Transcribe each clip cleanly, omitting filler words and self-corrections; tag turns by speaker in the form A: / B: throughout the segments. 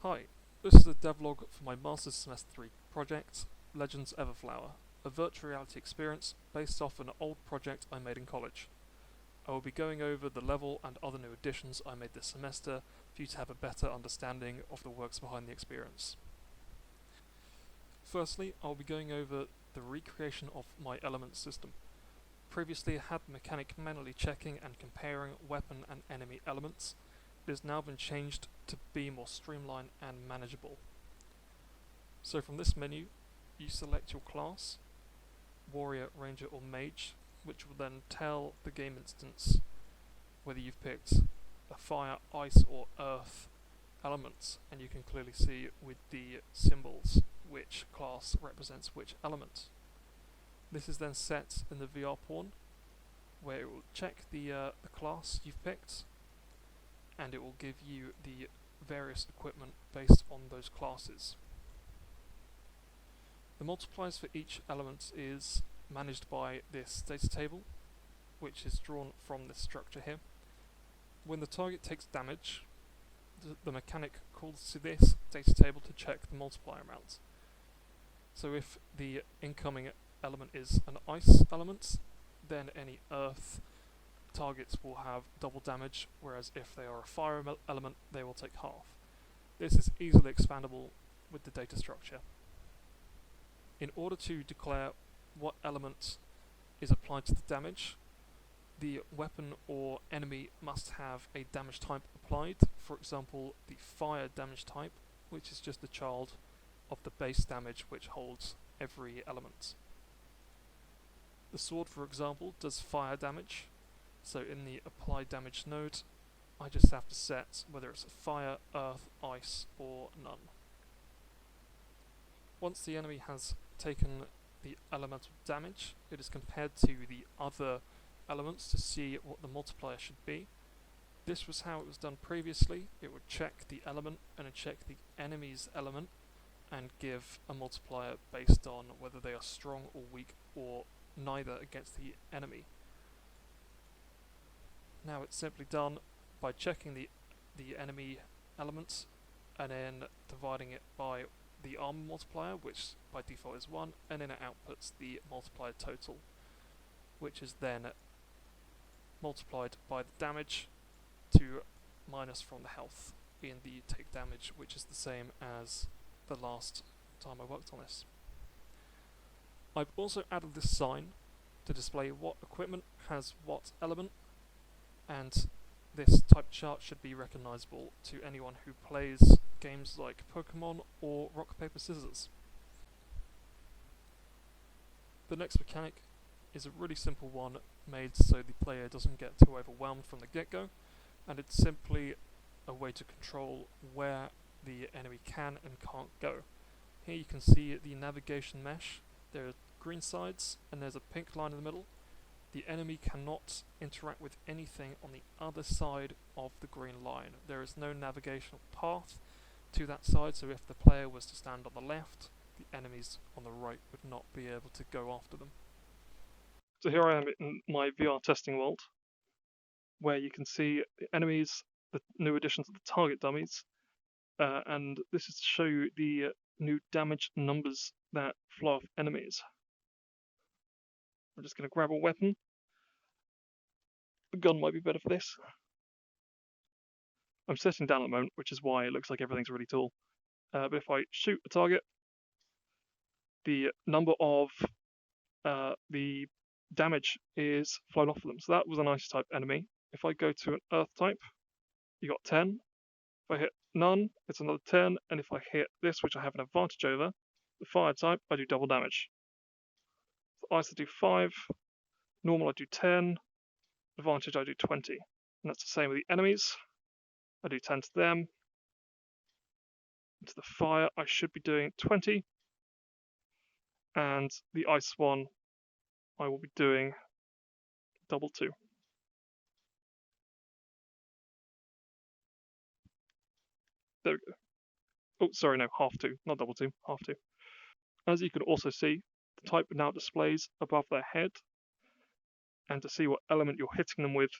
A: Hi, this is a devlog for my Master's Semester 3 project, Legends Everflower, a virtual reality experience based off an old project I made in college. I will be going over the level and other new additions I made this semester for you to have a better understanding of the works behind the experience. Firstly, I will be going over the recreation of my element system. Previously I had the mechanic manually checking and comparing weapon and enemy elements. It has now been changed to be more streamlined and manageable. So from this menu, you select your class, warrior, ranger or mage, which will then tell the game instance whether you've picked a fire, ice or earth elements, and you can clearly see with the symbols which class represents which element. This is then set in the VR pawn, where it will check the class you've picked, and it will give you the various equipment based on those classes. The multipliers for each element is managed by this data table, which is drawn from this structure here. When the target takes damage, the mechanic calls to this data table to check the multiplier amount. So if the incoming element is an ice element, then any earth targets will have double damage, whereas if they are a fire element, they will take half. This is easily expandable with the data structure. In order to declare what element is applied to the damage, the weapon or enemy must have a damage type applied. For example, the fire damage type, which is just a child of the base damage which holds every element. The sword, for example, does fire damage, so in the apply damage node, I just have to set whether it's fire, earth, ice or none. Once the enemy has taken the elemental damage, it is compared to the other elements to see what the multiplier should be. This was how it was done previously. It would check the element and then check the enemy's element and give a multiplier based on whether they are strong or weak or neither against the enemy. Now it's simply done by checking the enemy elements and then dividing it by the armor multiplier, which by default is 1, and then it outputs the multiplier total, which is then multiplied by the damage to minus from the health in the take damage, which is the same as the last time I worked on this. I've also added this sign to display what equipment has what element, and this type chart should be recognizable to anyone who plays games like Pokemon or Rock Paper Scissors. The next mechanic is a really simple one made so the player doesn't get too overwhelmed from the get-go, and it's simply a way to control where the enemy can and can't go. Here you can see the navigation mesh. There are green sides and there's a pink line in the middle. The enemy cannot interact with anything on the other side of the green line. There is no navigational path to that side, so if the player was to stand on the left, the enemies on the right would not be able to go after them. So here I am in my VR testing world, where you can see the enemies, the new additions of the target dummies, and this is to show you the new damage numbers that fly off enemies. I'm just going to grab a weapon. The gun might be better for this. I'm sitting down at the moment, which is why it looks like everything's really tall. But if I shoot a target, the number of the damage is flown off of them. So that was an ice type enemy. If I go to an earth type, you got 10. If I hit none, it's another 10. And if I hit this, which I have an advantage over, the fire type, I do double damage. For ice, I do 5. Normal, I do 10. Advantage, I do 20. And that's the same with the enemies. I do 10 to them. To the fire, I should be doing 20. And the ice one, I will be doing double 2. There we go. Oh, sorry, no, half 2, not double 2, half 2. As you can also see, the type now displays above their head, and to see what element you're hitting them with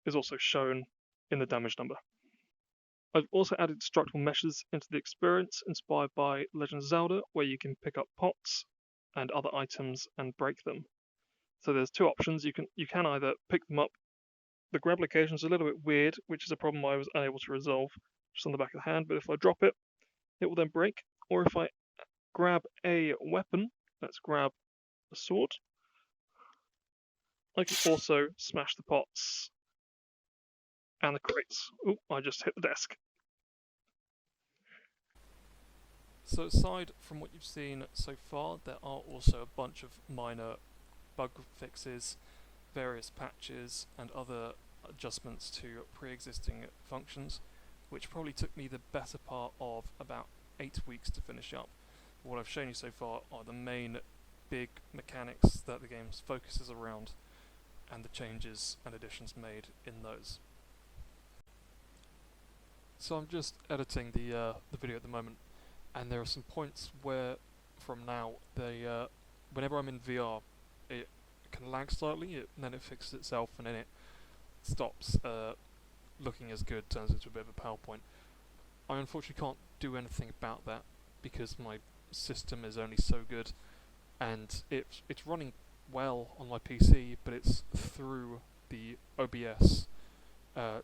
A: is also shown in the damage number.
B: I've also added structural meshes into the experience inspired by Legend of Zelda, where you can pick up pots and other items and break them. So there's two options. You can either pick them up. The grab location is a little bit weird, which is a problem I was unable to resolve just on the back of the hand, but if I drop it, it will then break. Or if I grab a weapon, let's grab a sword, I can also smash the pots and the crates. Oh, I just hit the desk.
A: So aside from what you've seen so far, there are also a bunch of minor bug fixes, various patches, and other adjustments to pre-existing functions, which probably took me the better part of about 8 weeks to finish up. What I've shown you so far are the main big mechanics that the game focuses around, and the changes and additions made in those. So I'm just editing the video at the moment, and there are some points where, from now, whenever I'm in VR, it can lag slightly, and then it fixes itself, and then it stops looking as good, turns into a bit of a PowerPoint. I unfortunately can't do anything about that because my system is only so good, and it's running well on my PC, but it's through the OBS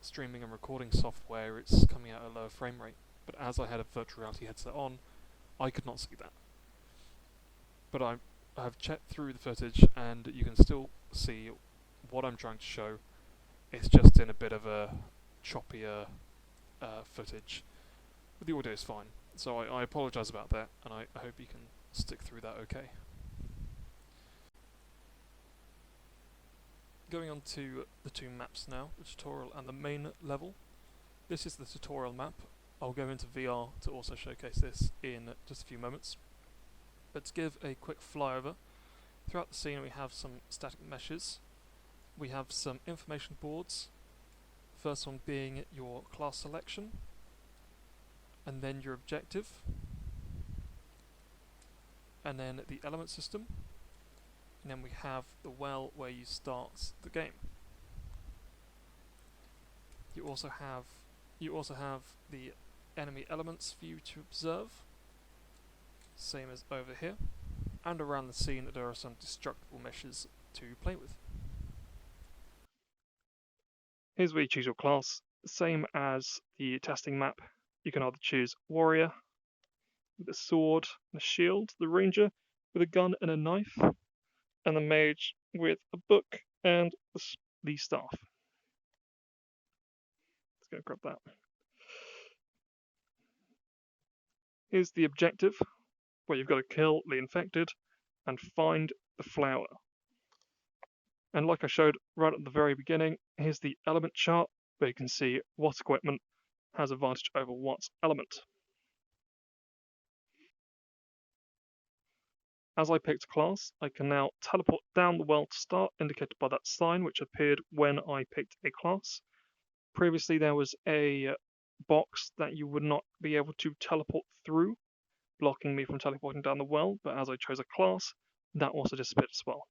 A: streaming and recording software. It's coming out at a lower frame rate. But as I had a virtual reality headset on, I could not see that. But I have checked through the footage, and you can still see what I'm trying to show. It's just in a bit of a choppier footage. But the audio is fine. So I apologise about that, and I hope you can stick through that okay. Going on to the two maps now, the tutorial and the main level. This is the tutorial map. I'll go into VR to also showcase this in just a few moments. But to give a quick flyover, throughout the scene we have some static meshes, we have some information boards, first one being your class selection, and then your objective, and then the element system, and then we have the well where you start the game. You also have the enemy elements for you to observe, same as over here, and around the scene there are some destructible meshes to play with.
B: Here's where you choose your class. Same as the testing map, you can either choose warrior with a sword and a shield, the ranger with a gun and a knife, and the mage with a book and the staff. Let's go grab that. Here's the objective, where you've got to kill the infected and find the flower. And like I showed right at the very beginning, here's the element chart, where you can see what equipment has advantage over what element. As I picked a class, I can now teleport down the well to start, indicated by that sign which appeared when I picked a class. Previously there was a box that you would not be able to teleport through, blocking me from teleporting down the well, but as I chose a class, that also disappeared as well.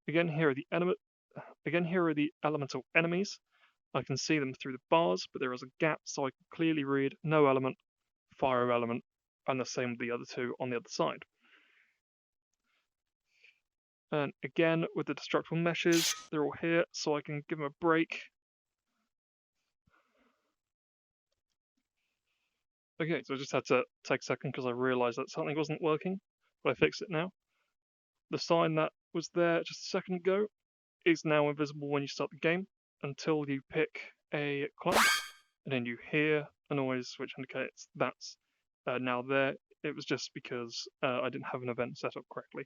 B: Again, here are the elemental enemies. I can see them through the bars, but there is a gap, so I can clearly read no element, fire element, and the same with the other two on the other side. And again, with the destructible meshes, they're all here, so I can give them a break. Okay, so I just had to take a second because I realised that something wasn't working, but I fixed it now. The sign that was there just a second ago is now invisible when you start the game until you pick a class, and then you hear a noise which indicates that's now there. It was just because I didn't have an event set up correctly.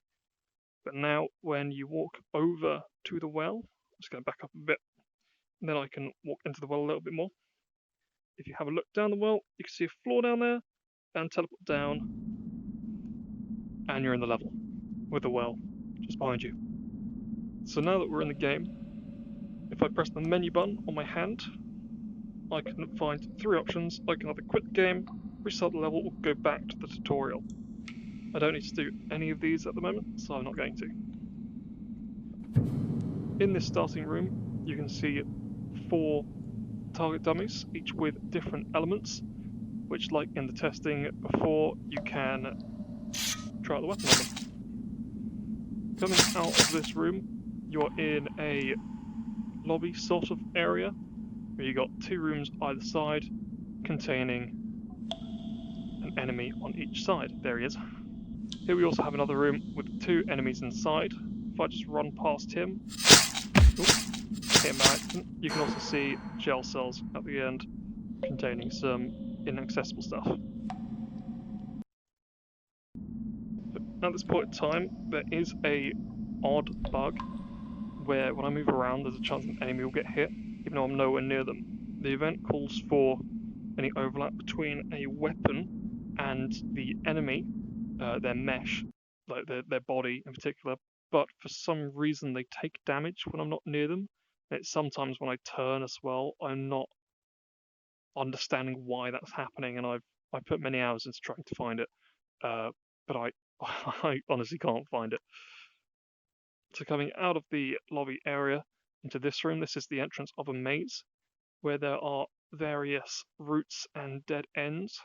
B: But now when you walk over to the well, I'm just going to back up a bit, and then I can walk into the well a little bit more. If you have a look down the well, you can see a floor down there, and teleport down, and you're in the level with the well just behind you. So now that we're in the game, if I press the menu button on my hand, I can find three options. I can either quit the game, restart the level, or go back to the tutorial. I don't need to do any of these at the moment, so I'm not going to. In this starting room, you can see 4 target dummies, each with different elements, which, like in the testing before, you can try out the weapon on them. Coming out of this room, you're in a lobby sort of area, where you got 2 rooms either side, containing an enemy on each side. There he is. Here we also have another room with 2 enemies inside. If I just run past him, hit him by accident. You can also see gel cells at the end containing some inaccessible stuff. At this point in time, there is a odd bug where when I move around, there's a chance an enemy will get hit, even though I'm nowhere near them. The event calls for any overlap between a weapon and the enemy, their mesh, like their body in particular, but for some reason they take damage when I'm not near them. And it's sometimes when I turn as well, I'm not understanding why that's happening, and I put many hours into trying to find it, but I honestly can't find it. So coming out of the lobby area into this room, this is the entrance of a maze where there are various routes and dead ends.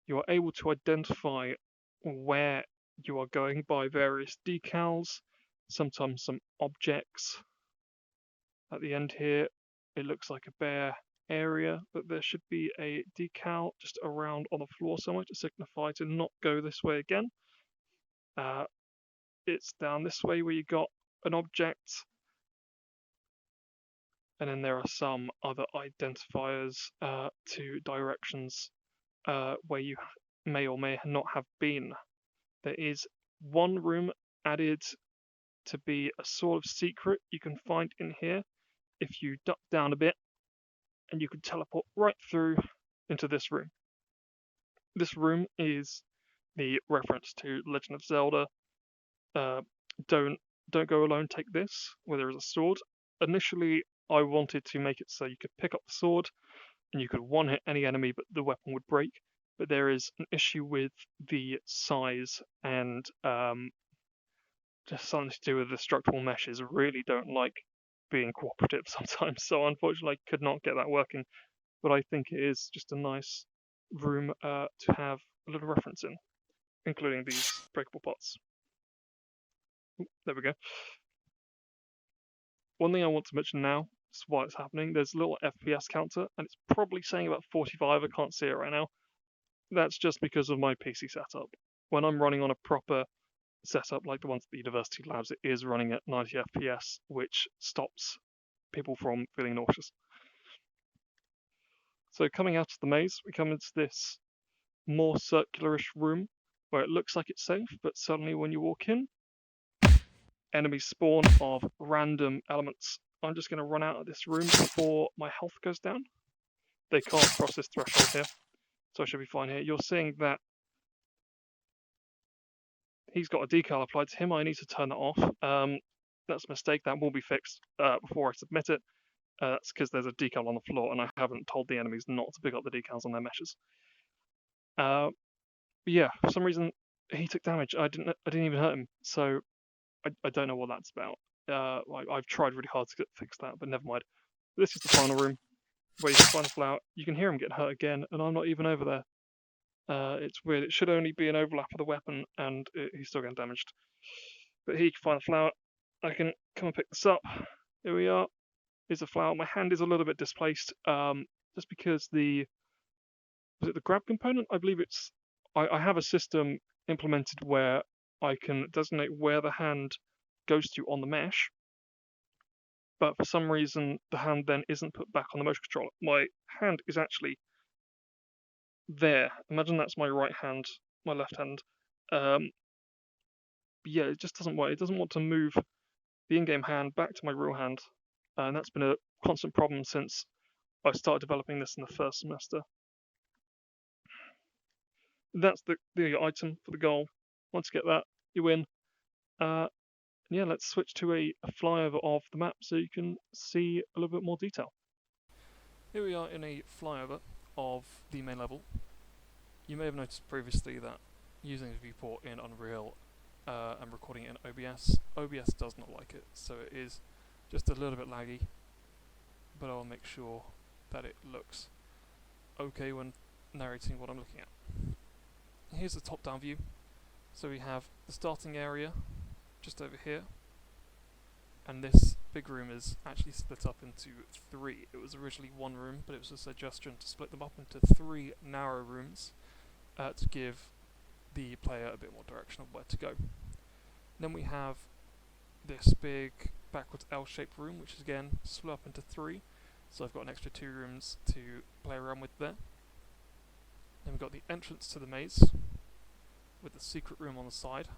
B: You are able to identify where you are going by various decals, sometimes some objects. At the end here, it looks like a bare area, but there should be a decal just around on the floor somewhere to signify to not go this way again. It's down this way where you got an object, and then there are some other identifiers to directions where you may or may not have been. There is one room added to be a sort of secret you can find in here if you duck down a bit, and you can teleport right through into this room. This room is the reference to Legend of Zelda. Don't go alone, take this, where there is a sword. Initially, I wanted to make it so you could pick up the sword and you could one-hit any enemy, but the weapon would break. But there is an issue with the size and just something to do with the structural meshes. Really don't like being cooperative sometimes, so unfortunately I could not get that working. But I think it is just a nice room to have a little reference in, including these breakable pots. Ooh, there we go. One thing I want to mention now is why it's happening. There's a little FPS counter, and it's probably saying about 45. I can't see it right now. That's just because of my PC setup. When I'm running on a proper setup like the ones at the university labs, it is running at 90 FPS, which stops people from feeling nauseous. So coming out of the maze, we come into this more circularish room where it looks like it's safe, but suddenly when you walk in, enemies spawn of random elements. I'm just going to run out of this room before my health goes down. They can't cross this threshold here, so I should be fine here. You're seeing that he's got a decal applied to him. I need to turn that off. That's a mistake. That will be fixed before I submit it. That's because there's a decal on the floor, and I haven't told the enemies not to pick up the decals on their meshes. Yeah, for some reason he took damage. I didn't even hurt him, so I don't know what that's about. I've tried really hard to fix that, but never mind. This is the final room where you can find the flower. You can hear him getting hurt again, and I'm not even over there. It's weird. It should only be an overlap of the weapon, and he's still getting damaged. But here you can find the flower. I can come and pick this up. Here we are. Here's the flower. My hand is a little bit displaced, just because was it the grab component? I believe it's. I have a system implemented where I can designate where the hand goes to on the mesh, but for some reason the hand then isn't put back on the motion controller. My hand is actually there. Imagine that's my right hand, my left hand. Yeah, it just doesn't work. It doesn't want to move the in-game hand back to my real hand, and that's been a constant problem since I started developing this in the first semester. That's the item for the goal. Once you get that, you win. Yeah, let's switch to a flyover of the map so you can see a little bit more detail. Here we are in a flyover of the main level. You may have noticed previously that using the viewport in Unreal and recording it in OBS does not like it, so it is just a little bit laggy.
A: but I'll make sure that it looks okay when narrating what I'm looking at. Here's the top-down view. So we have the starting area just over here, and this big room is actually split up into 3. It was originally 1 room, but it was a suggestion to split them up into 3 narrow rooms to give the player a bit more direction of where to go. Then we have this big backwards L-shaped room, which is again split up into 3. So I've got an extra 2 rooms to play around with there. Then we've got the entrance to the maze, with the secret room on the side.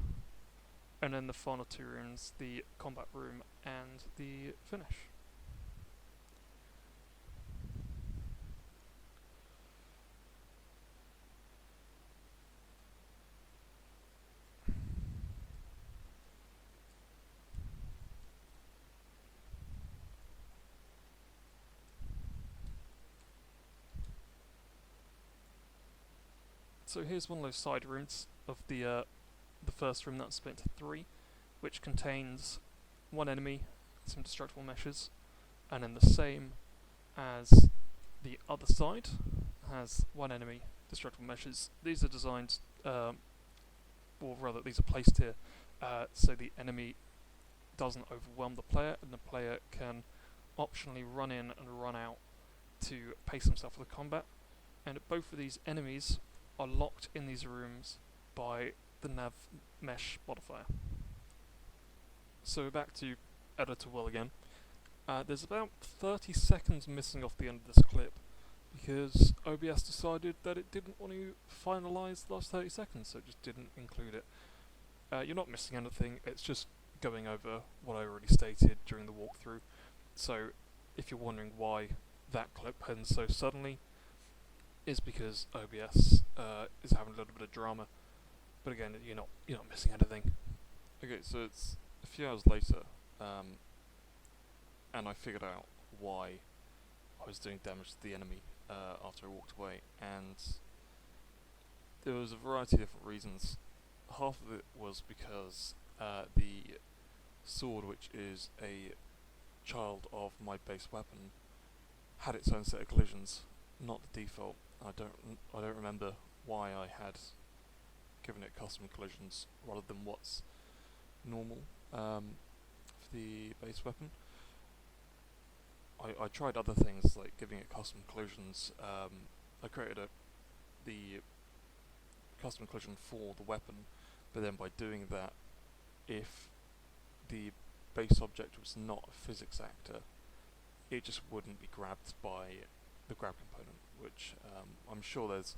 A: And then the final 2 rooms, the combat room and the finish. So here's one of those side rooms of the first room that's split into 3, which contains 1 enemy, some destructible meshes, and then the same as the other side has 1 enemy, destructible meshes. These are designed, or rather these are placed here, so the enemy doesn't overwhelm the player, and the player can optionally run in and run out to pace himself for the combat. And both of these enemies are locked in these rooms by the nav mesh modifier. So back to editor will again. There's about 30 seconds missing off the end of this clip because OBS decided that it didn't want to finalise the last 30 seconds, so it just didn't include it. You're not missing anything, it's just going over what I already stated during the walkthrough. So if you're wondering why that clip ends so suddenly, is because OBS is having a little bit of drama. But again, you're not missing anything.
C: Okay, so it's a few hours later, and I figured out why I was doing damage to the enemy after I walked away, and there was a variety of different reasons. Half of it was because the sword, which is a child of my base weapon, had its own set of collisions, not the default. I don't remember why I had given it custom collisions rather than what's normal for the base weapon. I tried other things like giving it custom collisions. I created the custom collision for the weapon, but then by doing that, if the base object was not a physics actor, it just wouldn't be grabbed by the grab component, which I'm sure there's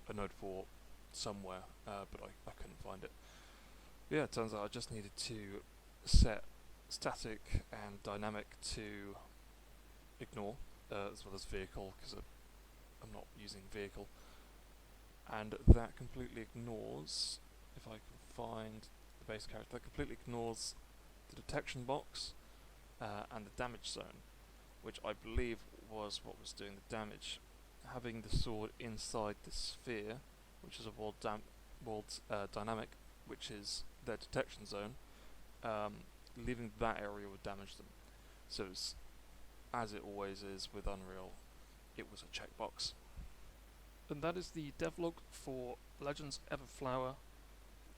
C: a node for somewhere, but I couldn't find it. But yeah, it turns out I just needed to set static and dynamic to ignore, as well as vehicle, because I'm not using vehicle, and that completely ignores, if I can find the base character, that completely ignores the detection box and the damage zone, which I believe was what was doing the damage. Having the sword inside the sphere, which is a world dynamic, which is their detection zone, leaving that area would damage them. So it's, as it always is with Unreal, it was a checkbox.
A: And that is the devlog for Legends Everflower,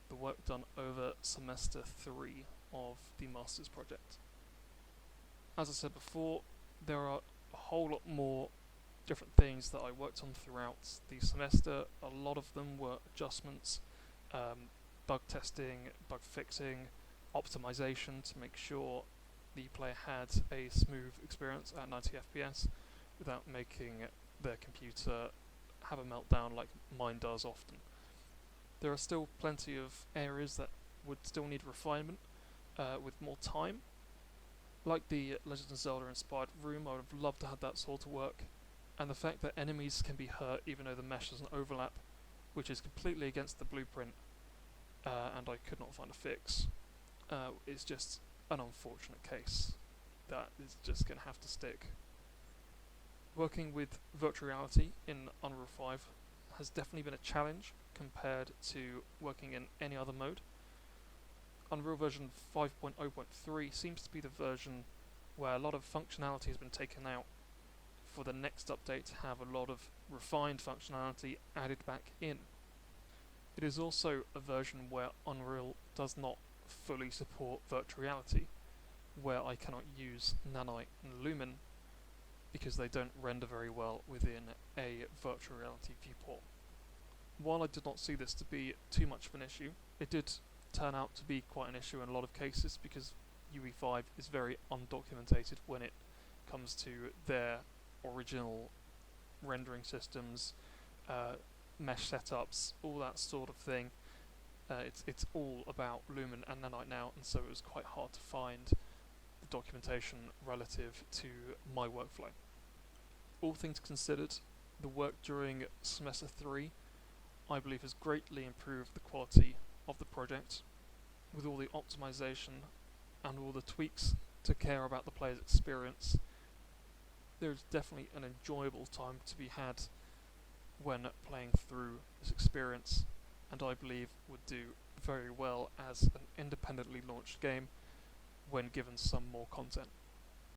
A: the work done over semester 3 of the Masters project. As I said before, there are a whole lot more different things that I worked on throughout the semester. A lot of them were adjustments, bug testing, bug fixing, optimization to make sure the player had a smooth experience at 90 FPS without making their computer have a meltdown like mine does often. There are still plenty of areas that would still need refinement with more time. Like the Legend of Zelda inspired room, I would have loved to have that sword to work, and the fact that enemies can be hurt even though the mesh doesn't overlap, which is completely against the blueprint, and I could not find a fix, is just an unfortunate case that is just going to have to stick. Working with virtual reality in Unreal 5 has definitely been a challenge compared to working in any other mode. Unreal version 5.0.3 seems to be the version where a lot of functionality has been taken out for the next update to have a lot of refined functionality added back in. It is also a version where Unreal does not fully support virtual reality, where I cannot use Nanite and Lumen because they don't render very well within a virtual reality viewport. While I did not see this to be too much of an issue, it did turn out to be quite an issue in a lot of cases because UE5 is very undocumented when it comes to their original rendering systems, mesh setups, all that sort of thing. It's all about Lumen and Nanite now, and so it was quite hard to find the documentation relative to my workflow. All things considered, the work during semester 3 I believe has greatly improved the quality of the project, with all the optimization and all the tweaks to care about the player's experience. There's definitely an enjoyable time to be had when playing through this experience, and I believe would do very well as an independently launched game when given some more content.